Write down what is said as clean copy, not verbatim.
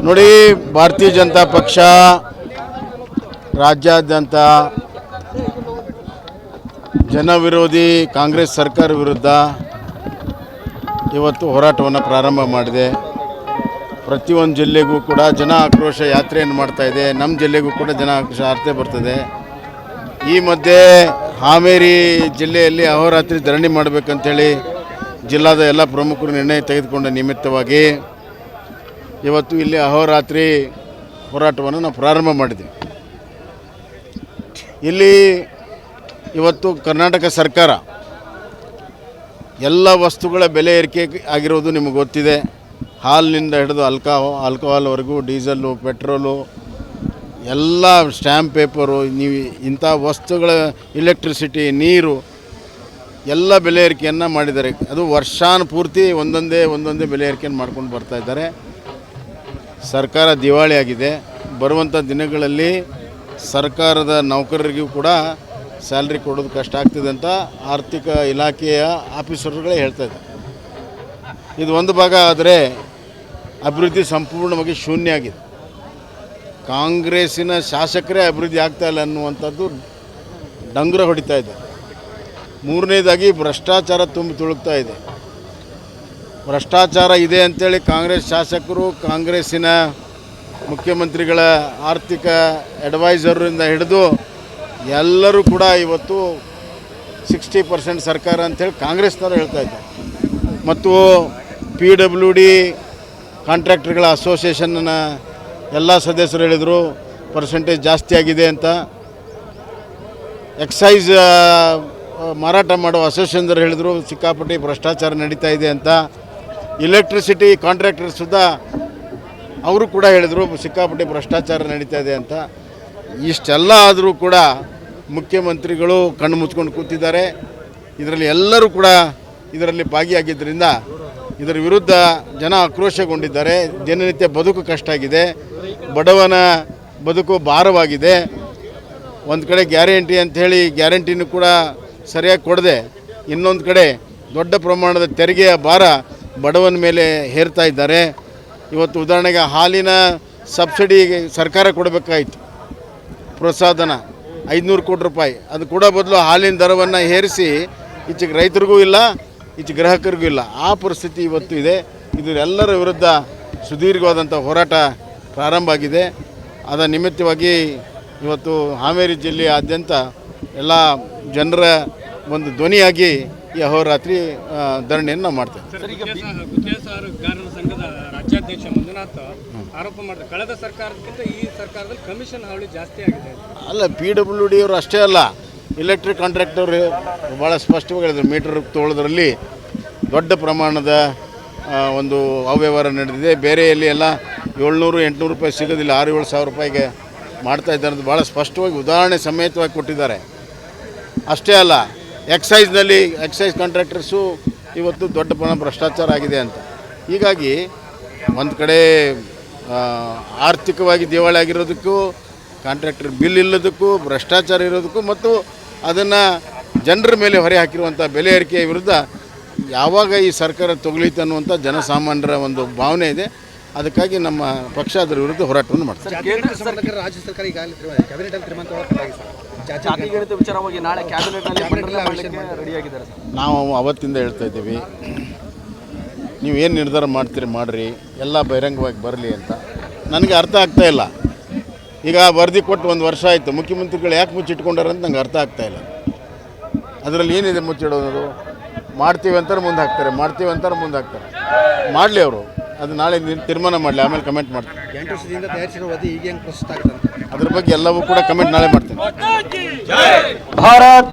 ನೋಡಿ, ಭಾರತೀಯ ಜನತಾ ಪಕ್ಷ ರಾಜ್ಯಾದ್ಯಂತ ಜನವಿರೋಧಿ ಕಾಂಗ್ರೆಸ್ ಸರ್ಕಾರ ವಿರುದ್ಧ ಇವತ್ತು ಹೋರಾಟವನ್ನು ಪ್ರಾರಂಭ ಮಾಡಿದೆ. ಪ್ರತಿಯೊಂದು ಜಿಲ್ಲೆಗೂ ಕೂಡ ಜನ ಆಕ್ರೋಶ ಯಾತ್ರೆಯನ್ನು ಮಾಡ್ತಾಯಿದೆ. ನಮ್ಮ ಜಿಲ್ಲೆಗೂ ಕೂಡ ಜನ ಆಕ್ರೋಶ ಯಾತ್ರೆ ಬರ್ತದೆ. ಈ ಮಧ್ಯೆ ಹಾವೇರಿ ಜಿಲ್ಲೆಯಲ್ಲಿ ಅಹೋರಾತ್ರಿ ಧರಣಿ ಮಾಡಬೇಕಂತೇಳಿ ಜಿಲ್ಲಾದ ಎಲ್ಲ ಪ್ರಮುಖರು ನಿರ್ಣಯ ತೆಗೆದುಕೊಂಡ ನಿಮಿತ್ತವಾಗಿ ಇವತ್ತು ಇಲ್ಲಿ ಅಹೋರಾತ್ರಿ ಹೋರಾಟವನ್ನು ನಾವು ಪ್ರಾರಂಭ ಮಾಡಿದ್ವಿ. ಇಲ್ಲಿ ಇವತ್ತು ಕರ್ನಾಟಕ ಸರ್ಕಾರ ಎಲ್ಲ ವಸ್ತುಗಳ ಬೆಲೆ ಏರಿಕೆ ಆಗಿರೋದು ನಿಮಗೆ ಗೊತ್ತಿದೆ. ಹಾಲಿನಿಂದ ಹಿಡಿದು ಆಲ್ಕೋಹಾಲ್ವರೆಗೂ, ಡೀಸೆಲ್ಲು, ಪೆಟ್ರೋಲು, ಎಲ್ಲ ಸ್ಟ್ಯಾಂಪ್ ಪೇಪರು, ನೀವು ಇಂಥ ವಸ್ತುಗಳ ಎಲೆಕ್ಟ್ರಿಸಿಟಿ, ನೀರು ಎಲ್ಲ ಬೆಲೆ ಏರಿಕೆಯನ್ನು ಮಾಡಿದ್ದಾರೆ. ಅದು ವರ್ಷಾನುಪೂರ್ತಿ ಒಂದೊಂದೇ ಬೆಲೆ ಏರಿಕೆಯನ್ನು ಮಾಡ್ಕೊಂಡು ಬರ್ತಾಯಿದ್ದಾರೆ. ಸರ್ಕಾರ ದಿವಾಳಿಯಾಗಿದೆ. ಬರುವಂಥ ದಿನಗಳಲ್ಲಿ ಸರ್ಕಾರದ ನೌಕರರಿಗೂ ಕೂಡ ಸ್ಯಾಲ್ರಿ ಕೊಡೋದು ಕಷ್ಟ ಆಗ್ತದೆ ಅಂತ ಆರ್ಥಿಕ ಇಲಾಖೆಯ ಆಫೀಸರ್ಗಳೇ ಹೇಳ್ತಾಯಿದ್ದಾರೆ. ಇದು ಒಂದು ಭಾಗ. ಆದರೆ ಅಭಿವೃದ್ಧಿ ಸಂಪೂರ್ಣವಾಗಿ ಶೂನ್ಯ ಆಗಿದೆ. ಕಾಂಗ್ರೆಸ್ಸಿನ ಶಾಸಕರೇ ಅಭಿವೃದ್ಧಿ ಆಗ್ತಾಯಿಲ್ಲ ಅನ್ನುವಂಥದ್ದು ಡಂಗುರ ಹೊಡಿತಾ ಇದೆ. ಮೂರನೇದಾಗಿ ಭ್ರಷ್ಟಾಚಾರ ತುಳುಕ್ತಾ ಇದೆ. ಭ್ರಷ್ಟಾಚಾರ ಇದೆ ಅಂಥೇಳಿ ಕಾಂಗ್ರೆಸ್ ಶಾಸಕರು, ಕಾಂಗ್ರೆಸ್ಸಿನ ಮುಖ್ಯಮಂತ್ರಿಗಳ ಆರ್ಥಿಕ ಅಡ್ವೈಸರಿಂದ ಹಿಡಿದು ಎಲ್ಲರೂ ಕೂಡ ಇವತ್ತು 60% ಸರ್ಕಾರ ಅಂಥೇಳಿ ಕಾಂಗ್ರೆಸ್ನವರು ಹೇಳ್ತಾ ಇದ್ದಾರೆ. ಮತ್ತು PWD ಕಾಂಟ್ರಾಕ್ಟರ್ಗಳ ಅಸೋಸಿಯೇಷನ್ನ ಎಲ್ಲ ಸದಸ್ಯರು ಹೇಳಿದರು ಪರ್ಸೆಂಟೇಜ್ ಜಾಸ್ತಿ ಆಗಿದೆ ಅಂತ. ಎಕ್ಸೈಸ್ ಮಾರಾಟ ಮಾಡುವ ಅಸೋಸಿಯೇಷನ್ದವ್ರು ಹೇಳಿದರು ಸಿಕ್ಕಾಪಟ್ಟೆ ಭ್ರಷ್ಟಾಚಾರ ನಡೀತಾ ಇದೆ ಅಂತ. ಎಲೆಕ್ಟ್ರಿಸಿಟಿ ಕಾಂಟ್ರಾಕ್ಟರ್ ಸುದ್ದ ಅವರು ಕೂಡ ಹೇಳಿದರು ಸಿಕ್ಕಾಪಟ್ಟೆ ಭ್ರಷ್ಟಾಚಾರ ನಡೀತಾ ಇದೆ ಅಂತ. ಇಷ್ಟೆಲ್ಲ ಆದರೂ ಕೂಡ ಮುಖ್ಯಮಂತ್ರಿಗಳು ಕಣ್ಣು ಮುಚ್ಕೊಂಡು ಕೂತಿದ್ದಾರೆ. ಇದರಲ್ಲಿ ಎಲ್ಲರೂ ಕೂಡ ಇದರಲ್ಲಿ ಭಾಗಿಯಾಗಿದ್ದರಿಂದ ಇದರ ವಿರುದ್ಧ ಜನ ಆಕ್ರೋಶಗೊಂಡಿದ್ದಾರೆ. ದಿನನಿತ್ಯ ಬದುಕು ಕಷ್ಟ ಆಗಿದೆ. ಬಡವನ ಬದುಕು ಭಾರವಾಗಿದೆ. ಒಂದು ಕಡೆ ಗ್ಯಾರಂಟಿ ಅಂಥೇಳಿ ಗ್ಯಾರಂಟಿನೂ ಕೂಡ ಸರಿಯಾಗಿ ಕೊಡದೆ, ಇನ್ನೊಂದು ಕಡೆ ದೊಡ್ಡ ಪ್ರಮಾಣದ ತೆರಿಗೆಯ ಭಾರ ಬಡವನ ಮೇಲೆ ಹೇರ್ತಾ ಇದ್ದಾರೆ. ಇವತ್ತು ಉದಾಹರಣೆಗೆ ಹಾಲಿನ ಸಬ್ಸಿಡಿ ಸರ್ಕಾರ ಕೊಡಬೇಕಾಯಿತು, ಪ್ರೋತ್ಸಾಹಧನ 500 ಕೋಟಿ ರೂಪಾಯಿ. ಅದು ಕೊಡೋ ಬದಲು ಹಾಲಿನ ದರವನ್ನು ಹೇರಿಸಿ ಈಚೆಗೆ ರೈತರಿಗೂ ಇಲ್ಲ, ಈಚೆಗೆ ಗ್ರಾಹಕರಿಗೂ ಇಲ್ಲ. ಆ ಪರಿಸ್ಥಿತಿ ಇವತ್ತು ಇದೆ. ಇದರೆಲ್ಲರ ವಿರುದ್ಧ ಸುದೀರ್ಘವಾದಂಥ ಹೋರಾಟ ಪ್ರಾರಂಭ ಆಗಿದೆ. ಅದರ ನಿಮಿತ್ತವಾಗಿ ಇವತ್ತು ಹಾವೇರಿ ಜಿಲ್ಲೆಯಾದ್ಯಂತ ಎಲ್ಲ ಜನರ ಒಂದು ಧ್ವನಿಯಾಗಿ ಈ ಅಹೋರಾತ್ರಿ ಧರಣಿಯನ್ನು ನಾವು ಮಾಡ್ತೇವೆ. ಸಂಘದ ರಾಜ್ಯಾಧ್ಯಕ್ಷ ಮಂಜುನಾಥ್ ಆರೋಪ ಮಾಡ್ತಾರೆ, ಕಳೆದ ಸರ್ಕಾರಕ್ಕಿಂತ ಈ ಸರ್ಕಾರದಲ್ಲಿ ಕಮಿಷನ್ ಹಾವಳಿ ಜಾಸ್ತಿ ಆಗಿದೆ. ಅಲ್ಲ, PWD ಅವರು ಅಷ್ಟೇ ಅಲ್ಲ, ಎಲೆಕ್ಟ್ರಿಕ್ ಕಾಂಟ್ರಾಕ್ಟರ್ ಭಾಳ ಸ್ಪಷ್ಟವಾಗಿ ಹೇಳಿದ್ರು. ಮೀಟರ್ ತೊಗೊಳೋದ್ರಲ್ಲಿ ದೊಡ್ಡ ಪ್ರಮಾಣದ ಒಂದು ಅವ್ಯವಹಾರ ನಡೆದಿದೆ. ಬೇರೆಯಲ್ಲಿ ಎಲ್ಲ 700-800 ರೂಪಾಯಿ ಸಿಗೋದಿಲ್ಲ, 6-7 ಸಾವಿರ ರೂಪಾಯಿಗೆ ಮಾಡ್ತಾಯಿದ್ದಾರೆ ಅಂತ ಭಾಳ ಸ್ಪಷ್ಟವಾಗಿ ಉದಾಹರಣೆ ಸಮೇತವಾಗಿ ಕೊಟ್ಟಿದ್ದಾರೆ. ಅಷ್ಟೇ ಅಲ್ಲ, ಎಕ್ಸೈಸ್ ಕಾಂಟ್ರಾಕ್ಟರ್ಸು ಇವತ್ತು ದೊಡ್ಡ ಪ್ರಮಾಣ ಭ್ರಷ್ಟಾಚಾರ ಆಗಿದೆ ಅಂತ. ಹೀಗಾಗಿ ಒಂದು ಕಡೆ ಆರ್ಥಿಕವಾಗಿ ದಿವಾಳಿ ಆಗಿರೋದಕ್ಕೂ, ಕಾಂಟ್ರಾಕ್ಟರ್ ಬಿಲ್ ಇಲ್ಲದಕ್ಕೂ, ಭ್ರಷ್ಟಾಚಾರ ಇರೋದಕ್ಕೂ ಮತ್ತು ಅದನ್ನು ಜನರ ಮೇಲೆ ಹೊರೆ ಹಾಕಿರುವಂಥ ಬೆಲೆ ಏರಿಕೆಯ ವಿರುದ್ಧ ಯಾವಾಗ ಈ ಸರ್ಕಾರ ತೊಗಲಿತು ಅನ್ನುವಂಥ ಜನಸಾಮಾನ್ಯರ ಒಂದು ಭಾವನೆ ಇದೆ. ಅದಕ್ಕಾಗಿ ನಮ್ಮ ಪಕ್ಷ ಅದರ ವಿರುದ್ಧ ಹೋರಾಟವನ್ನು ಮಾಡ್ತಾರೆ. ರಾಜ್ಯ ಸರ್ಕಾರ ಈಗಾಗಲೇ ವಿಚಾರವಾಗಿ ನಾಳೆ ರೆಡಿಯಾಗಿದ್ದಾರೆ. ನಾವು ಅವತ್ತಿಂದ ಹೇಳ್ತಾ ಇದ್ದೀವಿ, ನೀವು ಏನು ನಿರ್ಧಾರ ಮಾಡ್ತೀರಿ ಮಾಡಿರಿ, ಎಲ್ಲ ಬಹಿರಂಗವಾಗಿ ಬರಲಿ ಅಂತ. ನನಗೆ ಅರ್ಥ ಆಗ್ತಾಯಿಲ್ಲ. ಈಗ ವರದಿ ಕೊಟ್ಟು 1 ವರ್ಷ ಆಯಿತು, ಮುಖ್ಯಮಂತ್ರಿಗಳು ಯಾಕೆ ಮುಚ್ಚಿಟ್ಕೊಂಡಾರ ಅಂತ ನಂಗೆ ಅರ್ಥ ಆಗ್ತಾಯಿಲ್ಲ. ಅದರಲ್ಲಿ ಏನಿದೆ ಮುಚ್ಚಿಡೋದು? ಮಾಡ್ತೀವಿ ಅಂತಾರೆ ಮುಂದೆ ಹಾಕ್ತಾರೆ, ಮಾಡ್ತೀವಿ ಅಂತಾರೆ ಮುಂದೆ ಹಾಕ್ತಾರೆ. ಮಾಡಲಿ ಅವರು, ಅದು ನಾಳೆ ತೀರ್ಮಾನ ಮಾಡಲಿ, ಆಮೇಲೆ ಕಮೆಂಟ್ ಮಾಡ್ತೀನಿ. 8 ವರ್ಷದಿಂದ ತಯಾರಿಸಿರೋ ವರದಿ ಈಗ ಹೆಂಗೆ ಪ್ರಸ್ತುತ ಆಗ್ತದೆ ಅದ್ರ ಬಗ್ಗೆ ಎಲ್ಲವೂ ಕೂಡ ಕಮೆಂಟ್ ನಾಳೆ ಮಾಡ್ತೀನಿ. ಭಾರತ್